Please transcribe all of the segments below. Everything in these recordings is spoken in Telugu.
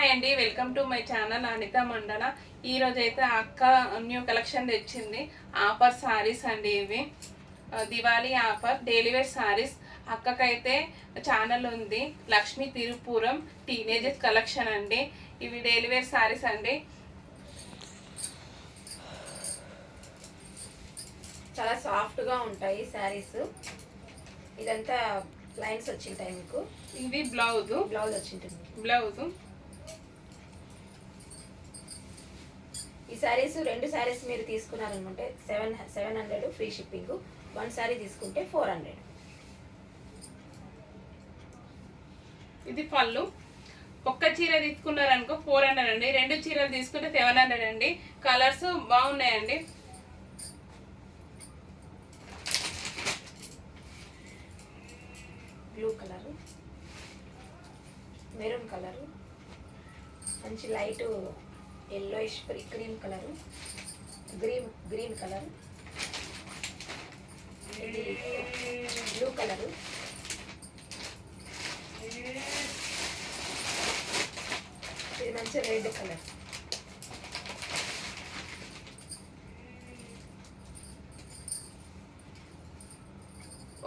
హాయ్ అండి, welcome to my channel Anitha Mandala. ఈరోజు అయితే అక్క న్యూ కలెక్షన్ తెచ్చింది. ఆఫర్ సారీస్ అండి ఇవి. Diwali offer daily wear saris. అక్కకైతే ఛానల్ ఉంది, లక్ష్మీ తిరుపురం టీనేజెస్ కలెక్షన్ అండి. ఇవి డైలీ వేర్ సారీస్ అండి. చాలా సాఫ్ట్గా ఉంటాయి శారీస్. ఇదంతా లైన్స్ వచ్చింటాయి మీకు. ఇది బ్లౌజ్ వచ్చింటుంది. బ్లౌజ్ ఈ శారీస్ రెండు శారీస్ మీరు తీసుకున్నారనుకుంటే 700 ఫ్రీ షిప్పింగ్. వన్ శారీ తీసుకుంటే 400. ఇది పళ్ళు. ఒక్క చీర తీసుకున్నారనుకో 400 అండి. రెండు చీరలు తీసుకుంటే 700 అండి. కలర్స్ బాగున్నాయండి. బ్లూ కలరు, మెరూన్ కలరు, మంచి light yellowish cream colour, green colour, ఇది బ్లూ కలరు, ఇది మంచి రెడ్ కలర్.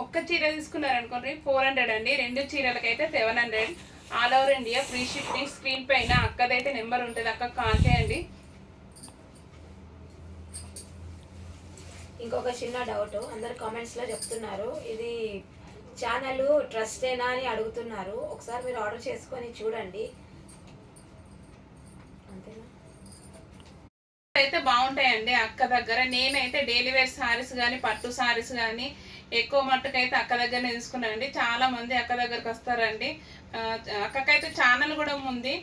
ఒక్క చీర తీసుకున్నారనుకోండి 400 అండి. రెండు చీరలకైతే 700. All over India free shipping. Screen పైన అక్కదైతే నెంబర్ ఉంటుంది, అక్క కాల్ చేయండి. ఇంకొక చిన్న డౌట్, అందరు కామెంట్స్లో చెప్తున్నారు, ఇది ఛానల్ ట్రస్టేనా అని అడుగుతున్నారు. ఒకసారి మీరు ఆర్డర్ చేసుకొని చూడండి. అంతేనా? అయితే బాగుంటాయండి అక్క దగ్గర. నేనైతే డైలీ వేర్ సారీస్ కానీ పట్టు సారీస్ కానీ ఎక్కువ మట్టుకైతే అక్క దగ్గరనే తీసుకున్నానండి. చాలా మంది అక్క దగ్గరకు వస్తారండి. అక్కకైతే ఛానల్ కూడా ఉంది.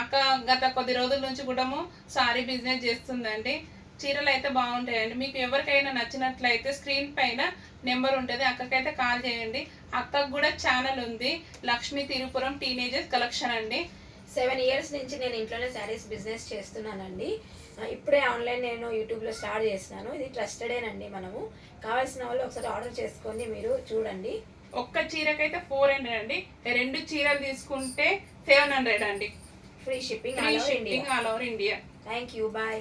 అక్క గత కొద్ది రోజుల నుంచి కూడా సారీ బిజినెస్ చేస్తుందండి. చీరలు అయితే బాగుంటాయండి. మీకు ఎవరికైనా నచ్చినట్లయితే స్క్రీన్ పైన నెంబర్ ఉంటుంది, అక్కకైతే కాల్ చేయండి. అక్కకు కూడా ఛానల్ ఉంది, లక్ష్మీ తిరుపురం టీనేజర్స్ కలెక్షన్ అండి. 7 ఇయర్స్ నుంచి నేను ఇంట్లోనే శారీస్ బిజినెస్ చేస్తున్నానండి. ఇప్పుడే ఆన్లైన్ నేను యూట్యూబ్లో స్టార్ట్ చేసినాను. ఇది ట్రస్టెడేనండి. మనము కావాల్సిన వాళ్ళు ఒకసారి ఆర్డర్ చేసుకొని మీరు చూడండి. ఒక్క చీరకైతే 400 అండి. రెండు చీరలు తీసుకుంటే 700 అండి. Free shipping all over India. Thank you. Bye.